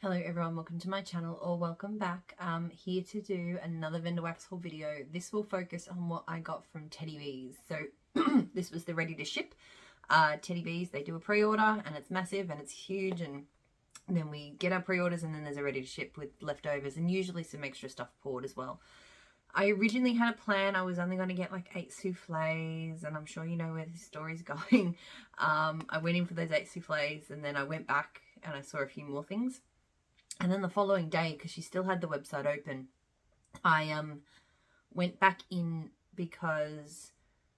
Hello everyone, welcome to my channel or welcome back. Here to do another vendor wax haul video. This will focus on what I got from Teddy Bees. So this was the ready to ship. Teddy Bees, they do a pre-order and it's massive and it's huge, and then we get our pre-orders and then there's a ready to ship with leftovers and usually some extra stuff poured as well. I originally had a plan. I was only going to get like 8 souffles, and I'm sure you know where this story's going. I went in for those 8 souffles and then I went back and I saw a few more things. And then the following day, because she still had the website open, I went back in because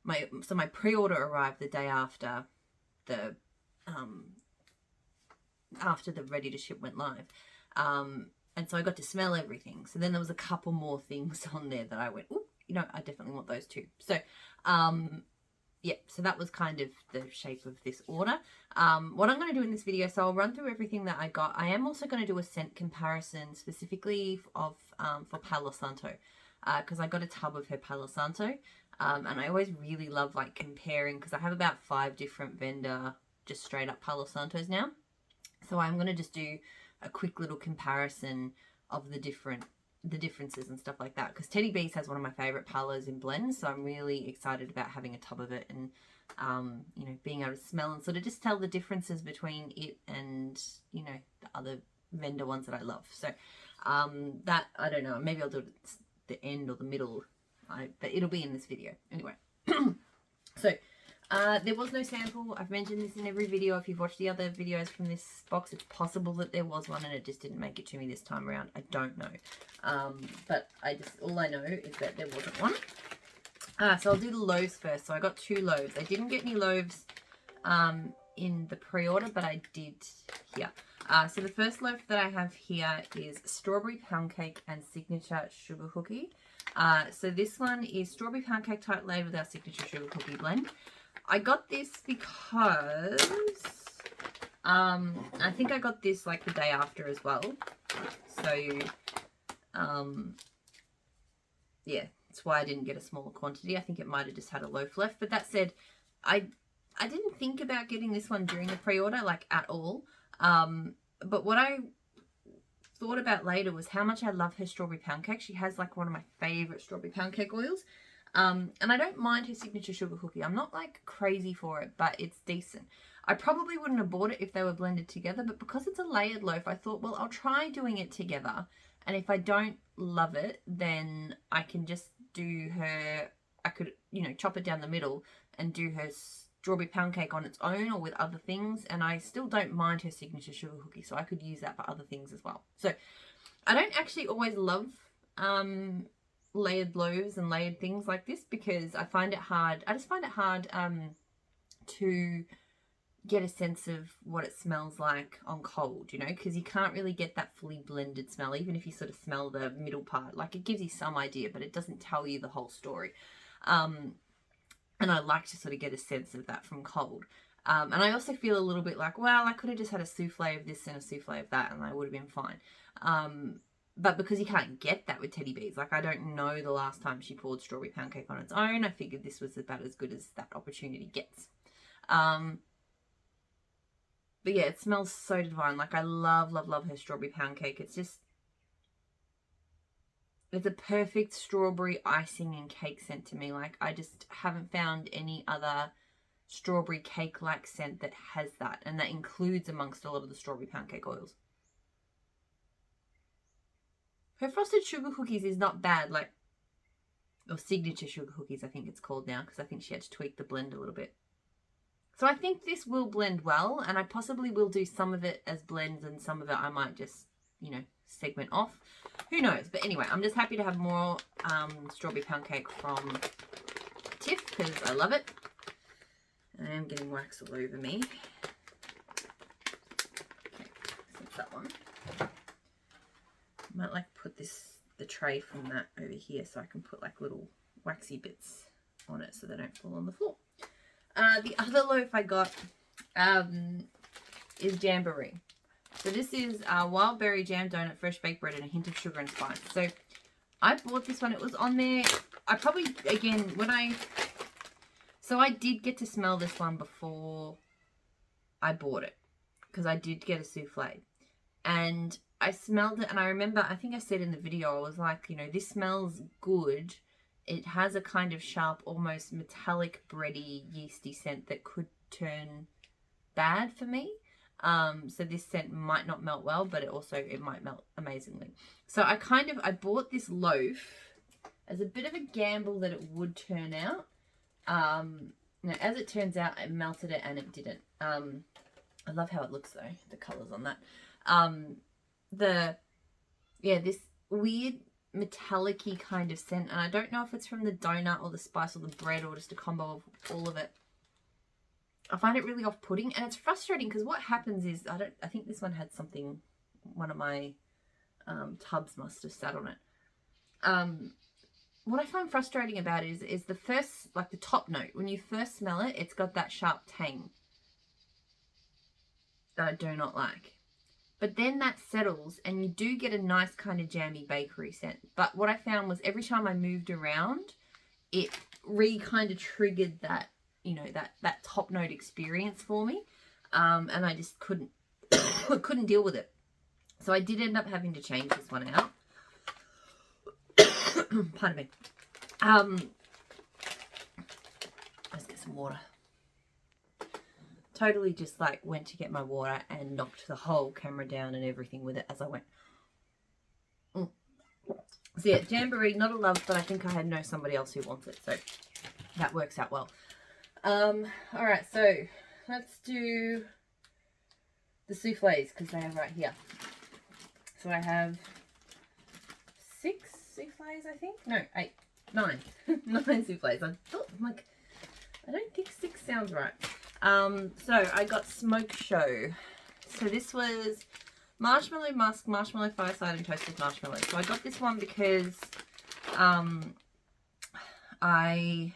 my pre-order arrived the day after the ready to ship went live. And so I got to smell everything. So then there was a couple more things on there that I went, oh, you know, I definitely want those too. So yeah, so that was kind of the shape of this order. What I'm going to do in this video, so I'll run through everything that I got. I am also going to do a scent comparison specifically of for Palo Santo, because I got a tub of her Palo Santo, and I always really love like comparing, because I have about 5 different vendor just straight up Palo Santos now. So I'm going to just do a quick little comparison of the differences and stuff like that, because Teddy Bees has one of my favorite palos in blends, so I'm really excited about having a tub of it and you know, being able to smell and sort of just tell the differences between it and, you know, the other vendor ones that I love. So that, I don't know, maybe I'll do it at the end or the middle, but it'll be in this video anyway. So there was no sample. I've mentioned this in every video. If you've watched the other videos from this box, it's possible that there was one and it just didn't make it to me this time around. I don't know. But all I know is that there wasn't one. So I'll do the loaves first. So I got 2 loaves. I didn't get any loaves in the pre-order, but I did here. So the first loaf that I have here is strawberry pound cake and signature sugar cookie. So this one is strawberry pound cake type laid with our signature sugar cookie blend. I got this because I think I got this like the day after as well. So yeah, that's why I didn't get a smaller quantity. I think it might have just had a loaf left. But that said, I didn't think about getting this one during the pre-order, like at all. But what I thought about later was how much I love her strawberry pound cake. She has like one of my favorite strawberry pound cake oils. And I don't mind her signature sugar cookie. I'm not like crazy for it, but it's decent. I probably wouldn't have bought it if they were blended together, but because it's a layered loaf, I thought, well, I'll try doing it together. And if I don't love it, then I can just do her, I could, you know, chop it down the middle and do her strawberry pound cake on its own or with other things. And I still don't mind her signature sugar cookie, so I could use that for other things as well. So I don't actually always love layered loaves and layered things like this, because I find it hard. I just find it hard to get a sense of what it smells like on cold, you know, because you can't really get that fully blended smell, even if you sort of smell the middle part. Like, it gives you some idea, but it doesn't tell you the whole story. And I like to sort of get a sense of that from cold. And I also feel a little bit like, well, I could have just had a souffle of this and a souffle of that and I would have been fine. But because you can't get that with Teddy Bees, like I don't know the last time she poured strawberry pound cake on its own, I figured this was about as good as that opportunity gets. But yeah, it smells so divine. Like, I love, love, love her strawberry pound cake. It's just, it's a perfect strawberry icing and cake scent to me. Like, I just haven't found any other strawberry cake-like scent that has that. And that includes amongst a lot of the strawberry pound cake oils. Her frosted sugar cookies is not bad, like, or signature sugar cookies I think it's called now, because I think she had to tweak the blend a little bit. So I think this will blend well, and I possibly will do some of it as blends and some of it I might just, you know, segment off. Who knows? But anyway, I'm just happy to have more strawberry pound cake from Tiff, because I love it. I am getting wax all over me. Okay, so that's that one. I might like put the tray from that over here so I can put like little waxy bits on it so they don't fall on the floor. The other loaf I got is Jamboree. So this is wild berry jam donut, fresh baked bread, and a hint of sugar and spice. So I bought this one. It was on there. I probably, again, so I did get to smell this one before I bought it, because I did get a souffle. And I smelled it and I remember, I think I said in the video, I was like, you know, this smells good. It has a kind of sharp, almost metallic, bready, yeasty scent that could turn bad for me. So this scent might not melt well, but it might melt amazingly. So I bought this loaf as a bit of a gamble that it would turn out. Now, as it turns out, I melted it and it didn't. I love how it looks though, the colours on that. This weird metallic-y kind of scent, and I don't know if it's from the donut or the spice or the bread or just a combo of all of it. I find it really off-putting, and it's frustrating because what happens is, I think this one had something, one of my tubs must have sat on it. What I find frustrating about it is the first, like the top note. When you first smell it, it's got that sharp tang that I do not like. But then that settles and you do get a nice kind of jammy bakery scent. But what I found was every time I moved around, it kind of triggered that, you know, that top note experience for me. And I just couldn't deal with it. So I did end up having to change this one out. Pardon me. Let's get some water. Totally just like went to get my water and knocked the whole camera down and everything with it as I went. So yeah, Jamboree, not a love, but I think I know somebody else who wants it, so that works out well. Alright, so let's do the souffles because they are right here. So I have 6 souffles, I think. No, 8, 9. 9 souffles. I don't think 6 sounds right. So I got Smoke Show. So this was marshmallow musk, marshmallow fireside, and toasted marshmallow. So I got this one because I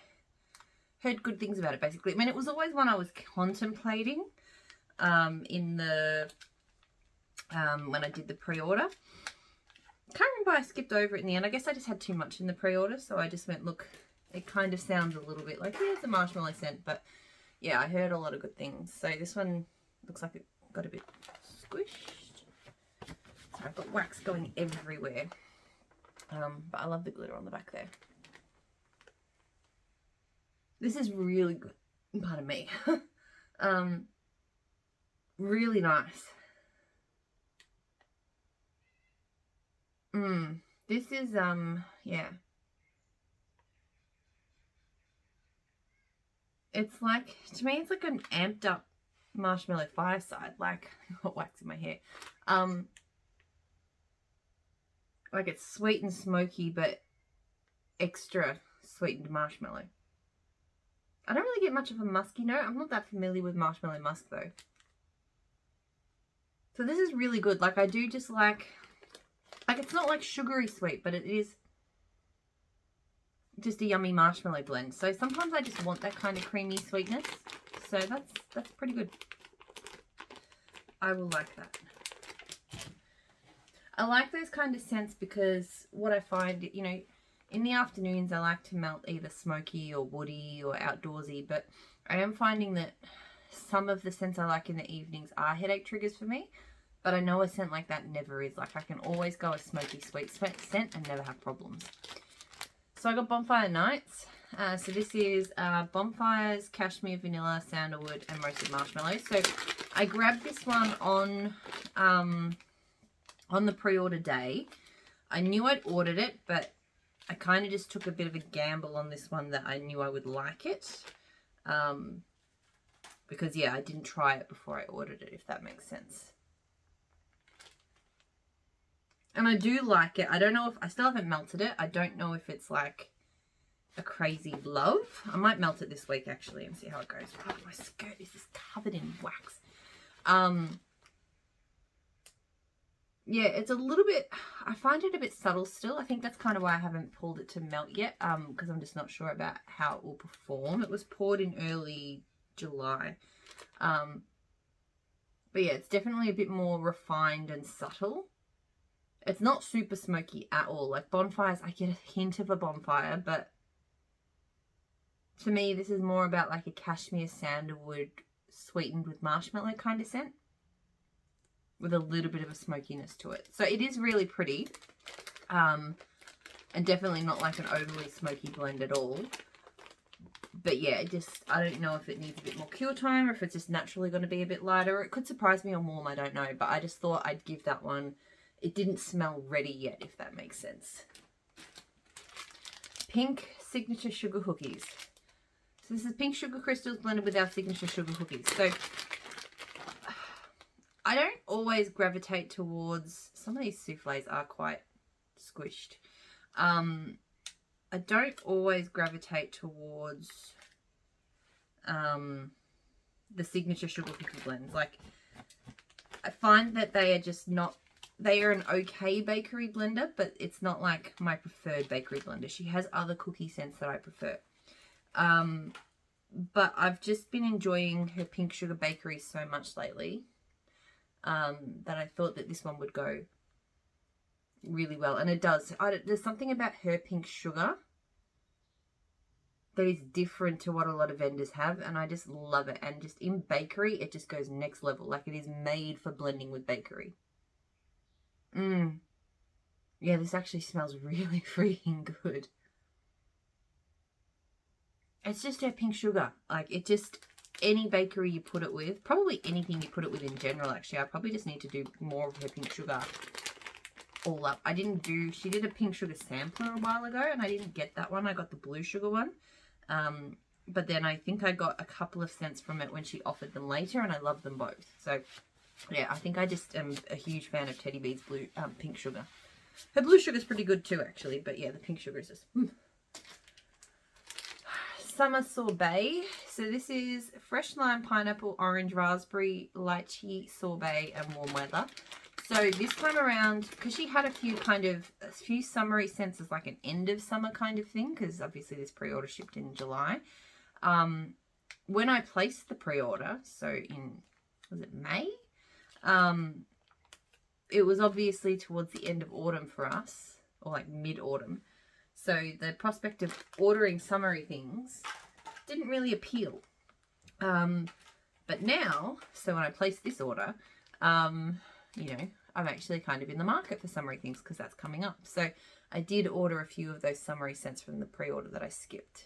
heard good things about it, basically. I mean, it was always one I was contemplating in the when I did the pre-order. Can't remember, I skipped over it in the end. I guess I just had too much in the pre-order, so I just went, look, it kind of sounds a little bit like, yeah, it's a marshmallow scent, but yeah, I heard a lot of good things. So this one looks like it got a bit squished. So I've got wax going everywhere. But I love the glitter on the back there. This is really good. Pardon me. Really nice. This is, yeah. It's like, to me, it's like an amped up marshmallow fireside. Like, I've got wax in my hair. Like it's sweet and smoky, but extra sweetened marshmallow. I don't really get much of a musky note. I'm not that familiar with marshmallow musk though. So this is really good. Like I do just like it's not like sugary sweet, but it is just a yummy marshmallow blend. So sometimes I just want that kind of creamy sweetness. So that's pretty good. I will like that. I like those kind of scents because what I find, you know, in the afternoons I like to melt either smoky or woody or outdoorsy, but I am finding that some of the scents I like in the evenings are headache triggers for me. But I know a scent like that never is. Like I can always go a smoky sweet scent and never have problems. So I got Bonfire Nights. So this is bonfires, cashmere, vanilla, sandalwood, and roasted marshmallows. So I grabbed this one on the pre-order day. I knew I'd ordered it, but I kind of just took a bit of a gamble on this one that I knew I would like it. Because yeah, I didn't try it before I ordered it, if that makes sense. And I do like it. I don't know if, I still haven't melted it. I don't know if it's like a crazy love. I might melt it this week actually and see how it goes. Oh, my skirt is just covered in wax. Yeah, it's a little bit, I find it a bit subtle still. I think that's kind of why I haven't pulled it to melt yet. Because I'm just not sure about how it will perform. It was poured in early July. But yeah, it's definitely a bit more refined and subtle. It's not super smoky at all. Like bonfires, I get a hint of a bonfire, but to me, this is more about like a cashmere sandalwood sweetened with marshmallow kind of scent. with a little bit of a smokiness to it. So it is really pretty. And definitely not like an overly smoky blend at all. But yeah, I don't know if it needs a bit more cure time or if it's just naturally going to be a bit lighter. It could surprise me on warm, I don't know. But I just thought I'd give that one. It didn't smell ready yet, if that makes sense. Pink Signature Sugar Cookies. So this is pink sugar crystals blended with our signature sugar cookies. So I don't always gravitate towards, some of these souffles are quite squished. I don't always gravitate towards the signature sugar cookie blends. Like, I find that they are just not, they are an okay bakery blender, but it's not like my preferred bakery blender. She has other cookie scents that I prefer. But I've just been enjoying her pink sugar bakery so much lately that I thought that this one would go really well. And it does. There's something about her pink sugar that is different to what a lot of vendors have, and I just love it. And just in bakery, it just goes next level. Like, it is made for blending with bakery. Yeah, this actually smells really freaking good. It's just her pink sugar. Like, it just, any bakery you put it with, probably anything you put it with in general, actually. I probably just need to do more of her pink sugar all up. She did a pink sugar sampler a while ago, and I didn't get that one. I got the blue sugar one. But then I think I got a couple of scents from it when she offered them later, and I love them both. So, yeah, I think I just am a huge fan of Teddy B's pink sugar. Her blue sugar is pretty good too, actually. But, yeah, the pink sugar is just... Summer sorbet. So this is fresh lime, pineapple, orange, raspberry, lychee sorbet, and warm weather. So this time around, because she had a few summery scents as like an end of summer kind of thing, because obviously this pre-order shipped in July. When I placed the pre-order, so in, was it May? It was obviously towards the end of autumn for us, or like mid-autumn. So the prospect of ordering summery things didn't really appeal. But now, so when I placed this order, you know, I'm actually kind of in the market for summery things because that's coming up. So I did order a few of those summery scents from the pre-order that I skipped.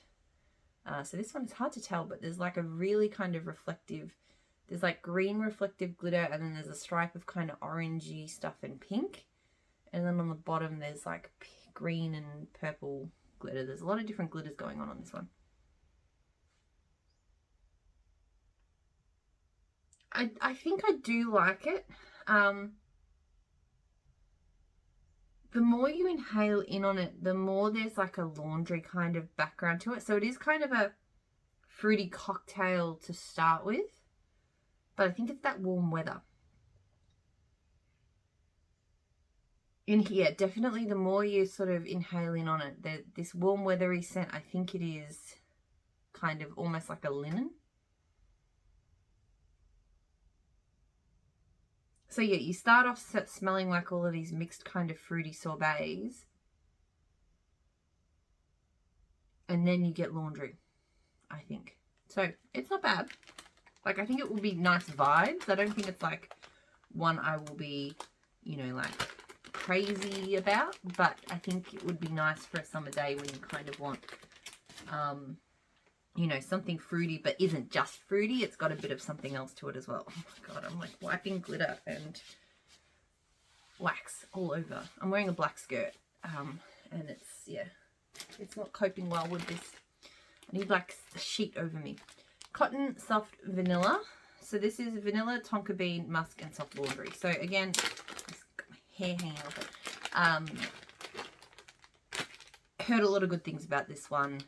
So this one is hard to tell, but there's like a really kind of reflective, there's like green reflective glitter, and then there's a stripe of kind of orangey stuff in pink. And then on the bottom, there's like green and purple glitter. There's a lot of different glitters going on this one. I think I do like it. The more you inhale in on it, the more there's like a laundry kind of background to it. So it is kind of a fruity cocktail to start with. But I think it's that warm weather. In here, definitely the more you sort of inhale in on it, this warm weathery scent, I think it is kind of almost like a linen. So yeah, you start off smelling like all of these mixed kind of fruity sorbets. And then you get laundry, I think. So it's not bad. Like, I think it will be nice vibes. I don't think it's like one I will be, you know, like crazy about, but I think it would be nice for a summer day when you kind of want, you know, something fruity, but isn't just fruity. It's got a bit of something else to it as well. Oh my God, I'm like wiping glitter and wax all over. I'm wearing a black skirt, and it's, yeah, it's not coping well with this. I need like a sheet over me. Cotton Soft Vanilla. So this is vanilla, tonka bean, musk, and soft laundry. So again, hair hanging off it. Heard a lot of good things about this one.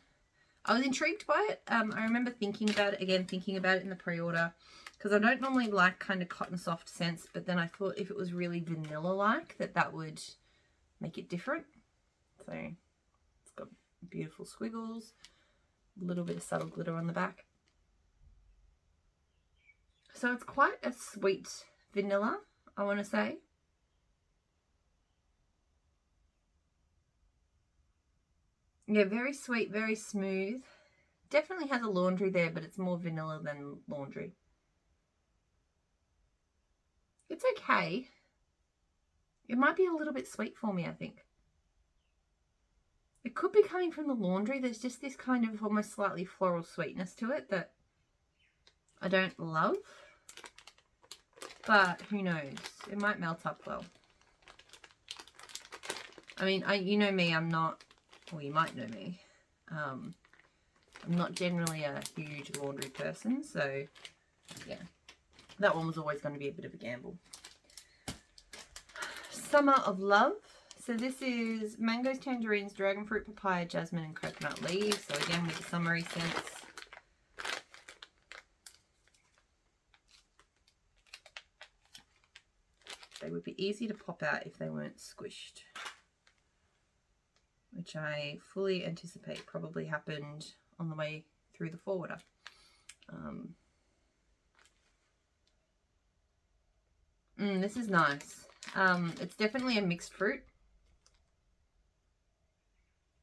I was intrigued by it. I remember thinking about it in the pre-order, because I don't normally like kind of cotton soft scents, but then I thought if it was really vanilla-like, that would make it different. So it's got beautiful squiggles, a little bit of subtle glitter on the back. So it's quite a sweet vanilla, I want to say. Yeah, very sweet, very smooth. Definitely has a laundry there, but it's more vanilla than laundry. It's okay. It might be a little bit sweet for me, I think. It could be coming from the laundry. There's just this kind of almost slightly floral sweetness to it that I don't love. But who knows? It might melt up well. I mean, you know me, I'm not, well, you might know me. I'm not generally a huge laundry person, so yeah. That one was always going to be a bit of a gamble. Summer of Love. So this is mangoes, tangerines, dragon fruit, papaya, jasmine, and coconut leaves. So again, with the summery scents. They would be easy to pop out if they weren't squished, which I fully anticipate probably happened on the way through the forwarder. This is nice. It's definitely a mixed fruit.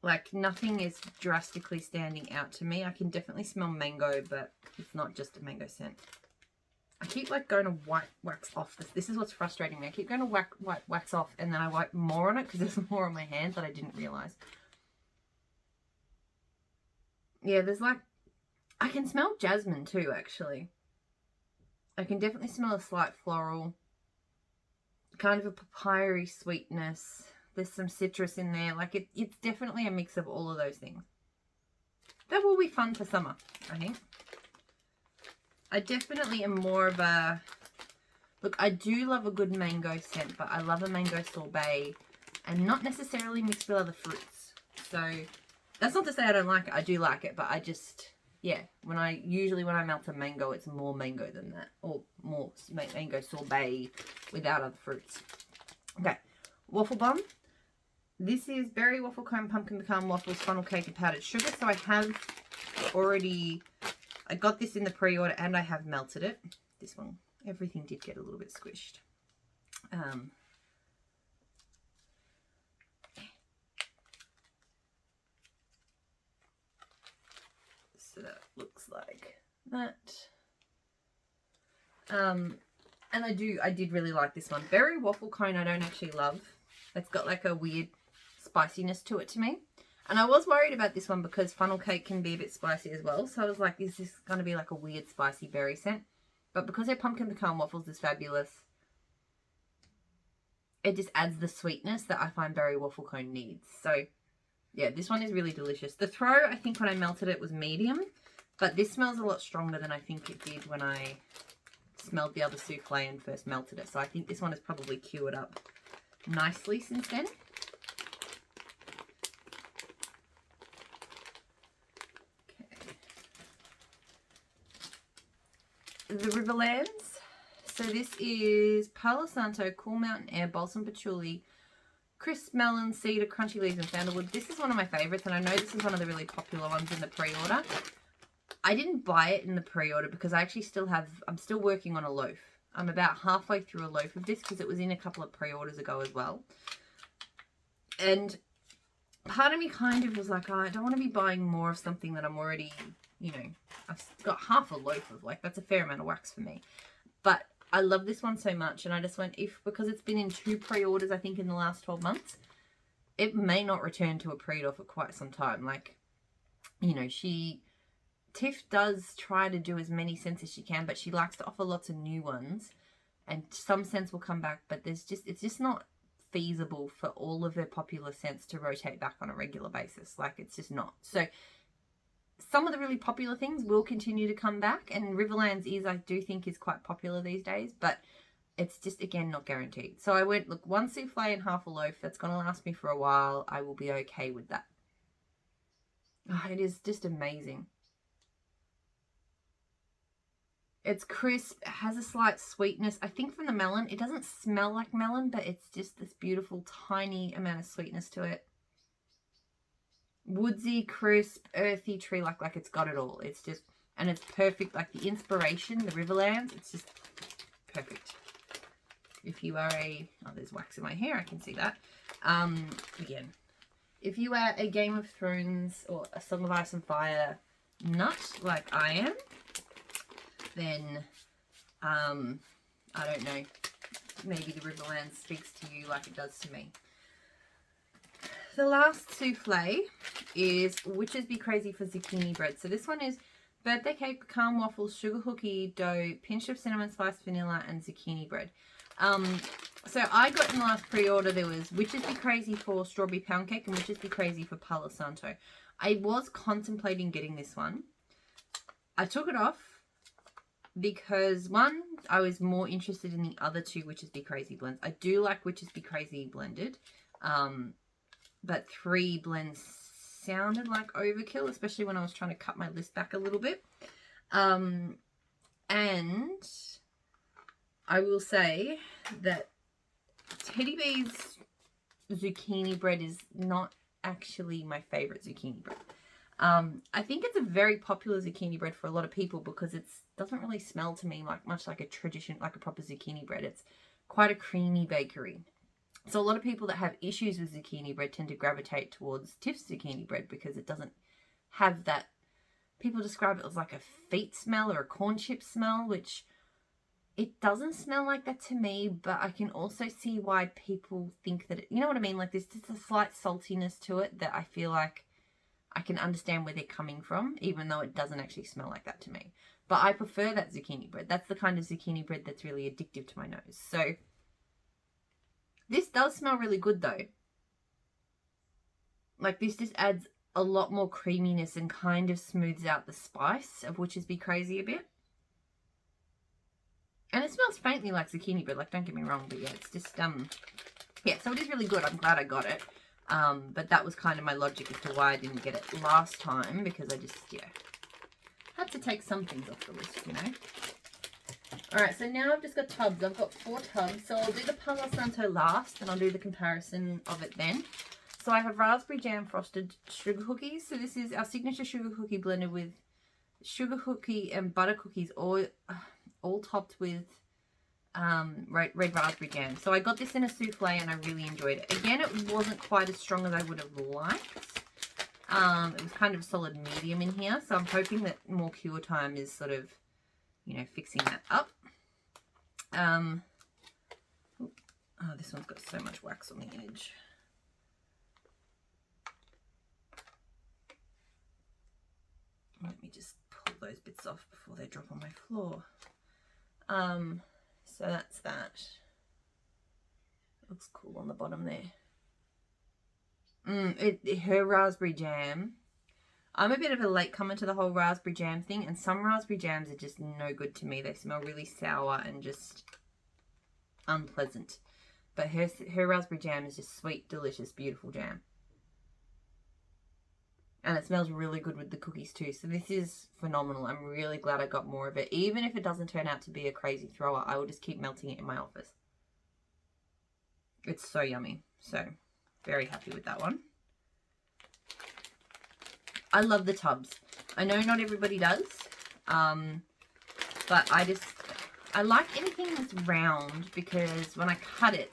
Like, nothing is drastically standing out to me. I can definitely smell mango, but it's not just a mango scent. I keep like going to wax off this. This is what's frustrating me. I keep going to wax off, and then I wipe more on it because there's more on my hands that I didn't realize. Yeah, there's like, I can smell jasmine too, actually. I can definitely smell a slight floral, kind of a papaya-y sweetness. There's some citrus in there. Like, it's definitely a mix of all of those things. That will be fun for summer, I think. I definitely am more of a, look, I do love a good mango scent, but I love a mango sorbet and not necessarily mixed with other fruits. So that's not to say I don't like it. I do like it, but I just, yeah, usually when I melt a mango, it's more mango than that, or more mango sorbet without other fruits. Okay, Waffle Bun. This is berry waffle cone, pumpkin pecan waffles, funnel cake, and powdered sugar. So I have already, I got this in the pre-order and I have melted it. This one, everything did get a little bit squished. So that looks like that. And I did really like this one. Berry waffle cone I don't actually love. It's got like a weird spiciness to it to me. And I was worried about this one because funnel cake can be a bit spicy as well. So I was like, is this going to be like a weird spicy berry scent? But because their pumpkin pecan waffles is fabulous, it just adds the sweetness that I find berry waffle cone needs. So yeah, this one is really delicious. The throw, I think when I melted it was medium, but this smells a lot stronger than I think it did when I smelled the other souffle and first melted it. So I think this one has probably cured up nicely since then. The Riverlands. So this is Palo Santo, Cool Mountain Air, Balsam Patchouli, Crisp Melon, Cedar, Crunchy Leaves, and Sandalwood. This is one of my favorites, and I know this is one of the really popular ones in the pre-order. I didn't buy it in the pre-order because I actually I'm still working on a loaf. I'm about halfway through a loaf of this because it was in a couple of pre-orders ago as well. And part of me kind of was like, oh, I don't want to be buying more of something that I'm already, you know, I've got half a loaf of, like, that's a fair amount of wax for me. But I love this one so much, and I just went, because it's been in 2 pre-orders, I think, in the last 12 months, it may not return to a pre-order for quite some time. Like, you know, Tiff does try to do as many scents as she can, but she likes to offer lots of new ones, and some scents will come back, but it's just not feasible for all of her popular scents to rotate back on a regular basis. Like, it's just not. So some of the really popular things will continue to come back, and Riverlands I do think is quite popular these days, but it's just, again, not guaranteed. So I went, look, 1 souffle and half a loaf, that's going to last me for a while. I will be okay with that. Oh, it is just amazing. It's crisp, it has a slight sweetness. I think from the melon, it doesn't smell like melon, but it's just this beautiful tiny amount of sweetness to it. Woodsy, crisp, earthy, tree-like, like it's got it all. It's just, and it's perfect, like the inspiration, the Riverlands, it's just perfect. If you are oh, there's wax in my hair, I can see that. Again, if you are a Game of Thrones or a Song of Ice and Fire nut like I am, then, I don't know, maybe the Riverland speaks to you like it does to me. The last souffle is Witches Be Crazy for Zucchini Bread. So this one is birthday cake, pecan waffles, sugar cookie dough, pinch of cinnamon spice vanilla, and zucchini bread. So I got in the last pre-order, there was Witches Be Crazy for strawberry pound cake and Witches Be Crazy for Palo Santo. I was contemplating getting this one. I took it off because, one, I was more interested in the other two Witches Be Crazy blends. I do like Witches Be Crazy blended. But 3 blends sounded like overkill, especially when I was trying to cut my list back a little bit. And I will say that Teddy B's zucchini bread is not actually my favorite zucchini bread. I think it's a very popular zucchini bread for a lot of people because it doesn't really smell to me much like a proper zucchini bread. It's quite a creamy bakery. So a lot of people that have issues with zucchini bread tend to gravitate towards Tiff's zucchini bread because it doesn't have that, people describe it as like a feet smell or a corn chip smell, which it doesn't smell like that to me, but I can also see why people think that, you know what I mean? Like there's just a slight saltiness to it that I feel like I can understand where they're coming from, even though it doesn't actually smell like that to me. But I prefer that zucchini bread. That's the kind of zucchini bread that's really addictive to my nose. So this does smell really good though. Like this just adds a lot more creaminess and kind of smooths out the spice of Witches Be Crazy a bit. And it smells faintly like zucchini bread, like don't get me wrong, but yeah, it's just, yeah, so it is really good. I'm glad I got it. But that was kind of my logic as to why I didn't get it last time, because I just, yeah, had to take some things off the list, you know. Alright, so now I've just got tubs. I've got 4 tubs. So I'll do the Palo Santo last, and I'll do the comparison of it then. So I have raspberry jam frosted sugar cookies. So this is our signature sugar cookie blended with sugar cookie and butter cookies, all topped with red raspberry jam. So I got this in a souffle and I really enjoyed it. Again, it wasn't quite as strong as I would have liked. It was kind of solid medium in here. So I'm hoping that more cure time is sort of, you know, fixing that up. Oh, this one's got so much wax on the edge. Let me just pull those bits off before they drop on my floor. So that's that. Looks cool on the bottom there. Her raspberry jam. I'm a bit of a latecomer to the whole raspberry jam thing, and some raspberry jams are just no good to me. They smell really sour and just unpleasant. But her raspberry jam is just sweet, delicious, beautiful jam. And it smells really good with the cookies too. So this is phenomenal. I'm really glad I got more of it. Even if it doesn't turn out to be a crazy thrower, I will just keep melting it in my office. It's so yummy. So very happy with that one. I love the tubs. I know not everybody does. But I like anything that's round, because when I cut it,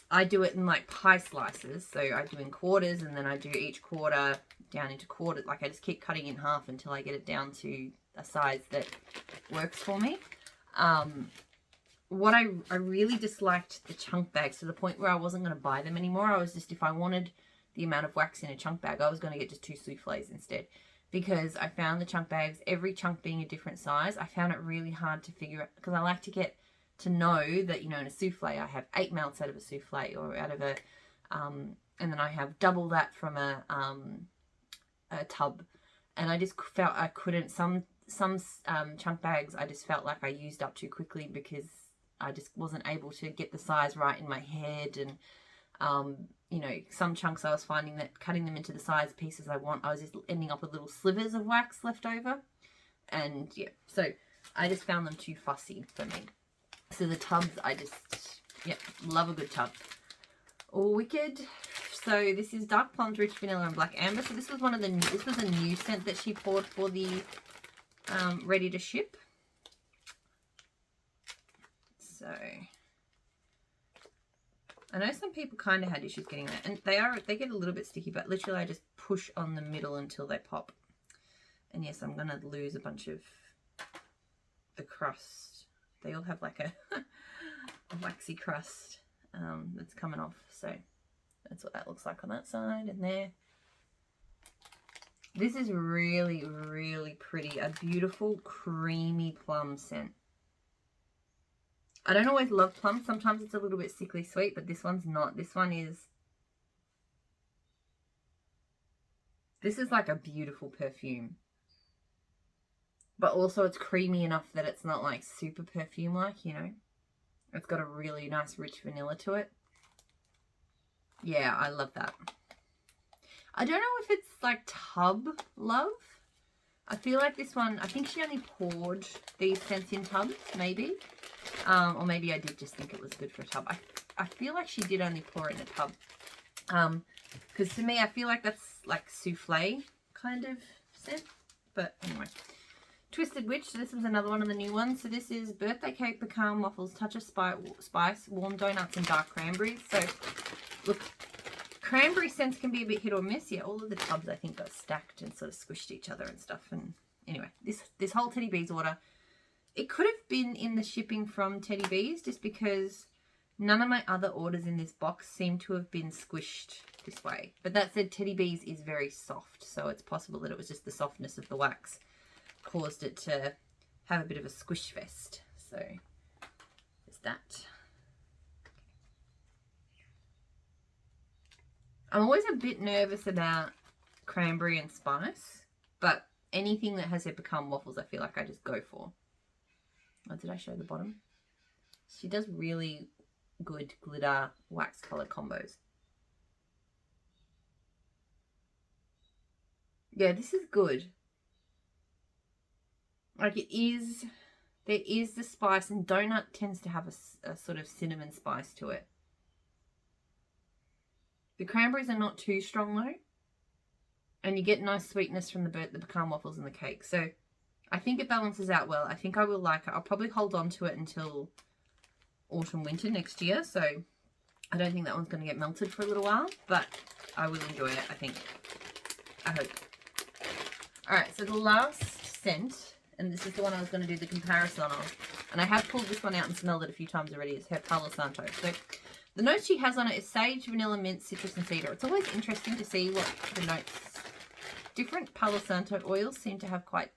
I do it in like pie slices. So I do in quarters, and then I do each quarter down into quarters. Like I just keep cutting in half until I get it down to a size that works for me. What I really disliked the chunk bags to the point where I wasn't going to buy them anymore. I was just, if I wanted the amount of wax in a chunk bag, I was going to get just 2 souffles instead. Because I found the chunk bags, every chunk being a different size, I found it really hard to figure out, because I like to get to know that, you know, in a souffle I have 8 melts out of a souffle, or out of a, and then I have double that from a tub. And I just felt I couldn't, some chunk bags I just felt like I used up too quickly, because I just wasn't able to get the size right in my head. And you know, some chunks I was finding that cutting them into the size pieces I want, I was just ending up with little slivers of wax left over. And yeah, so I just found them too fussy for me. So the tubs, I just, yeah, love a good tub. Wicked. So this is Dark Plums, Rich Vanilla, and Black Amber. So this was this was a new scent that she poured for the ready to ship. So I know some people kind of had issues getting that, and they get a little bit sticky, but literally I just push on the middle until they pop. And yes, I'm gonna lose a bunch of the crust. They all have like a waxy crust that's coming off. So that's what that looks like on that side and there. This is really, really pretty. A beautiful creamy plum scent. I don't always love plum. Sometimes it's a little bit sickly sweet, but this one's not. This is like a beautiful perfume. But also it's creamy enough that it's not like super perfume-like, you know. It's got a really nice rich vanilla to it. Yeah, I love that. I don't know if it's like tub love. I feel like this one, I think she only poured these scents in tubs, maybe. Or maybe I did just think it was good for a tub. I feel like she did only pour it in a tub. Because to me, I feel like that's like souffle kind of scent. But anyway. Twisted Witch, so this was another one of the new ones. So this is birthday cake, pecan waffles, touch of spice, warm donuts, and dark cranberries. So look, cranberry scents can be a bit hit or miss. Yeah, all of the tubs I think got stacked and sort of squished each other and stuff. And anyway, this whole Teddy Bees order, it could have been in the shipping from Teddy Bees just because none of my other orders in this box seem to have been squished this way. But that said, Teddy Bees is very soft, so it's possible that it was just the softness of the wax caused it to have a bit of a squish fest. So there's that. I'm always a bit nervous about cranberry and spice, but anything that has her pecan waffles I feel like I just go for. Oh, did I show the bottom? She does really good glitter wax color combos. Yeah, this is good. Like it is, there is the spice, and donut tends to have a sort of cinnamon spice to it. The cranberries are not too strong though, and you get nice sweetness from the pecan waffles and the cake. So I think it balances out well. I think I will like it. I'll probably hold on to it until autumn winter next year. So I don't think that one's going to get melted for a little while, but I will enjoy it, I think. I hope. Alright, so the last scent, and this is the one I was going to do the comparison of, and I have pulled this one out and smelled it a few times already. It's her Palo Santo. So the notes she has on it is sage, vanilla, mint, citrus, and cedar. It's always interesting to see what the notes, different Palo Santo oils seem to have quite,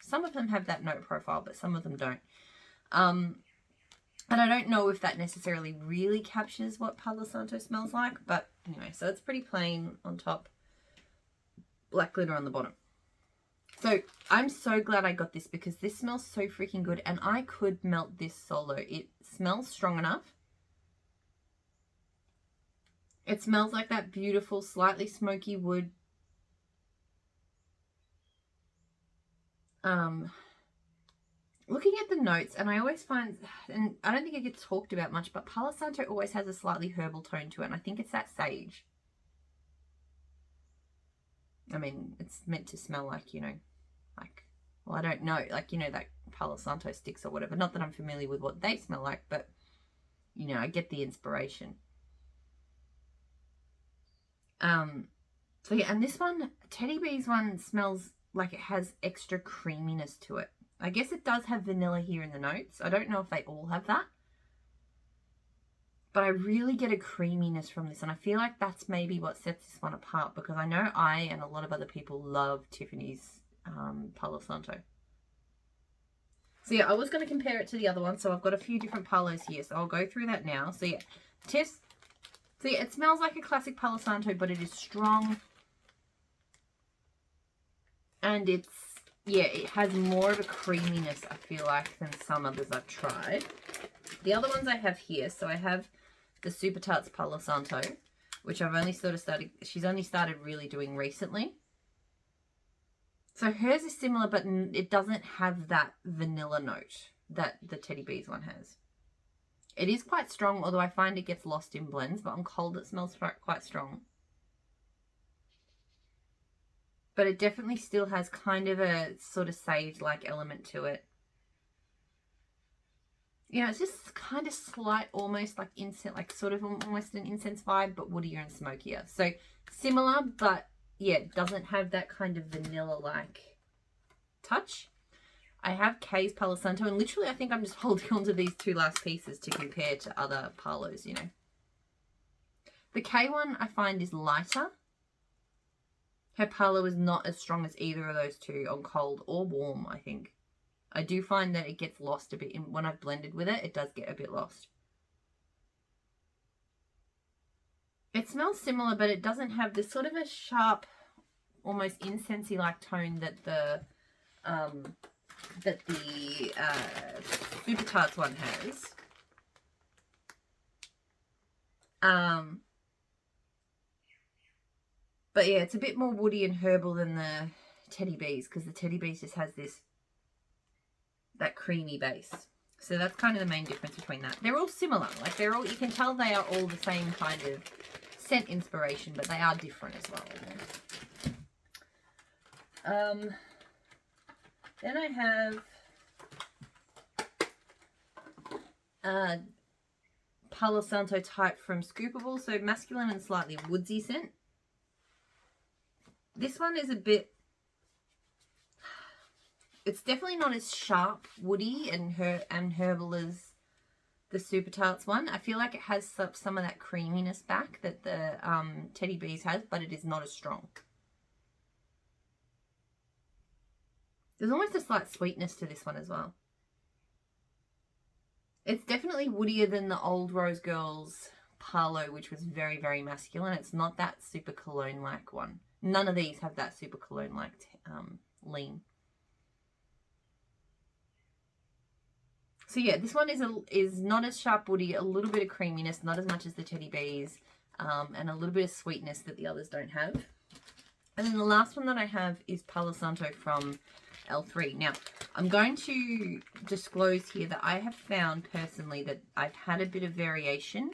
some of them have that note profile, but some of them don't. And I don't know if that necessarily really captures what Palo Santo smells like, but anyway, so it's pretty plain on top, black glitter on the bottom. So I'm so glad I got this because this smells so freaking good, and I could melt this solo. It smells strong enough. It smells like that beautiful, slightly smoky wood. Looking at the notes, and I always find, and I don't think it gets talked about much, but Palo Santo always has a slightly herbal tone to it, and I think it's that sage. I mean, it's meant to smell like, you know, like, well, I don't know, like, you know, that Palo Santo sticks or whatever. Not that I'm familiar with what they smell like, but, you know, I get the inspiration. So yeah, and this one, Teddy Bees one, smells like it has extra creaminess to it. I guess it does have vanilla here in the notes. I don't know if they all have that. But I really get a creaminess from this, and I feel like that's maybe what sets this one apart, because I know I and a lot of other people love Tiffany's Palo Santo. So yeah, I was going to compare it to the other one, so I've got a few different Palos here, so I'll go through that now. So yeah, Tiff's. So yeah, it smells like a classic Palo Santo, but it is strong. And it's, yeah, it has more of a creaminess, I feel like, than some others I've tried. The other ones I have here, so I have the Super Tarts Palo Santo, which I've only sort of started, she's only started really doing recently. So hers is similar, but it doesn't have that vanilla note that the Teddy Bees one has. It is quite strong, although I find it gets lost in blends, but on cold it smells quite strong. But it definitely still has kind of a sort of sage-like element to it. You know, it's just kind of slight, almost like incense, like sort of almost an incense vibe, but woodier and smokier. So similar, but yeah, it doesn't have that kind of vanilla-like touch. I have K's Palo Santo, and literally I think I'm just holding on to these two last pieces to compare to other Palos, you know. The K one I find is lighter. Her Palo is not as strong as either of those two on cold or warm, I think. I do find that it gets lost a bit. When I've blended with it, it does get a bit lost. It smells similar, but it doesn't have this sort of a sharp, almost incensey like tone that the Super Tarts one has. But yeah, it's a bit more woody and herbal than the Teddy Bees, because the Teddy Bees just has that creamy base. So that's kind of the main difference between that. They're all similar. Like they're all, you can tell they are all the same kind of scent inspiration, but they are different as well. Then I have Palo Santo type from Scoopable. So masculine and slightly woodsy scent. This one is a bit, it's definitely not as sharp, woody and herbal as the Super Tarts one. I feel like it has some of that creaminess back that the Teddy Bees has, but it is not as strong. There's almost a slight sweetness to this one as well. It's definitely woodier than the old Rose Girls Palo, which was very, very masculine. It's not that super cologne-like one. None of these have that super cologne-like lean. So yeah, this one is not as sharp woody, a little bit of creaminess, not as much as the Teddy Bees, and a little bit of sweetness that the others don't have. And then the last one that I have is Palo Santo from L3. Now, I'm going to disclose here that I have found personally that I've had a bit of variation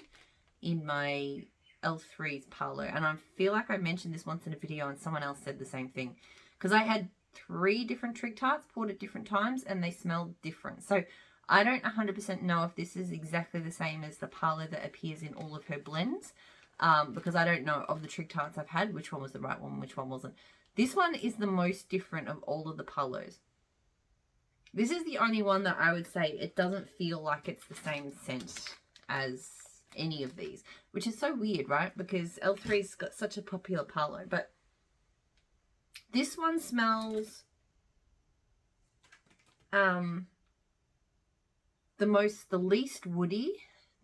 in my L3's Palo, and I feel like I mentioned this once in a video and someone else said the same thing, because I had 3 different Trig Tarts poured at different times and they smelled different. So I don't 100% know if this is exactly the same as the Palo that appears in all of her blends, because I don't know of the Trig Tarts I've had which one was the right one, which one wasn't. This one is the most different of all of the Palos. This is the only one that I would say it doesn't feel like it's the same scent as any of these, which is so weird, right? Because L3's got such a popular Palo, but this one smells the least woody,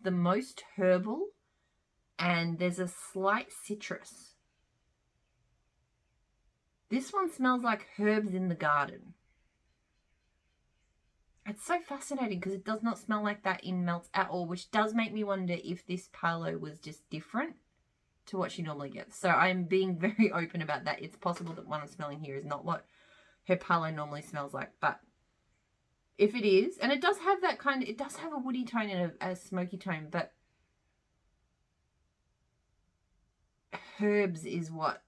the most herbal, and there's a slight citrus. This one smells like herbs in the garden. It's so fascinating because it does not smell like that in melts at all, which does make me wonder if this Palo was just different to what she normally gets. So I'm being very open about that. It's possible that what I'm smelling here is not what her Palo normally smells like, but if it is, and it does have that kind of, it does have a woody tone and a smoky tone, but herbs is what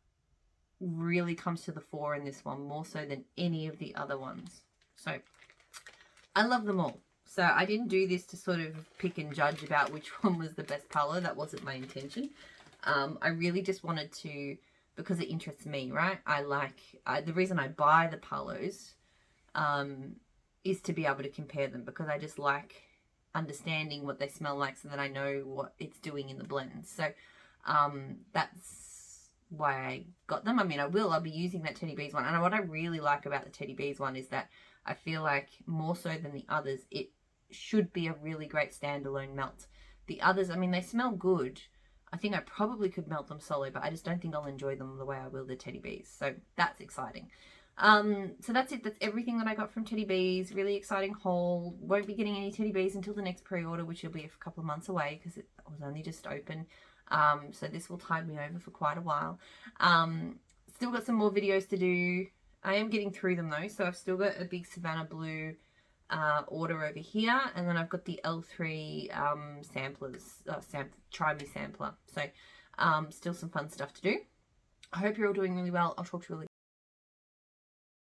really comes to the fore in this one, more so than any of the other ones. So I love them all. So I didn't do this to sort of pick and judge about which one was the best Palo. That wasn't my intention. I really just wanted to, because it interests me, right? The reason I buy the Palos is to be able to compare them, because I just like understanding what they smell like so that I know what it's doing in the blend. So that's why I got them. I mean, I'll be using that Teddy Bees one. And what I really like about the Teddy Bees one is that I feel like more so than the others, it should be a really great standalone melt. The others, I mean, they smell good. I think I probably could melt them solo, but I just don't think I'll enjoy them the way I will the Teddy Bees. So that's exciting. So that's it. That's everything that I got from Teddy Bees. Really exciting haul. Won't be getting any Teddy Bees until the next pre-order, which will be a couple of months away because it was only just open. So this will tide me over for quite a while. Still got some more videos to do. I am getting through them though. So I've still got a big Savannah Blue order over here, and then I've got the L3 samplers, Try Me sampler. So still some fun stuff to do. I hope you're all doing really well. I'll talk to you all again.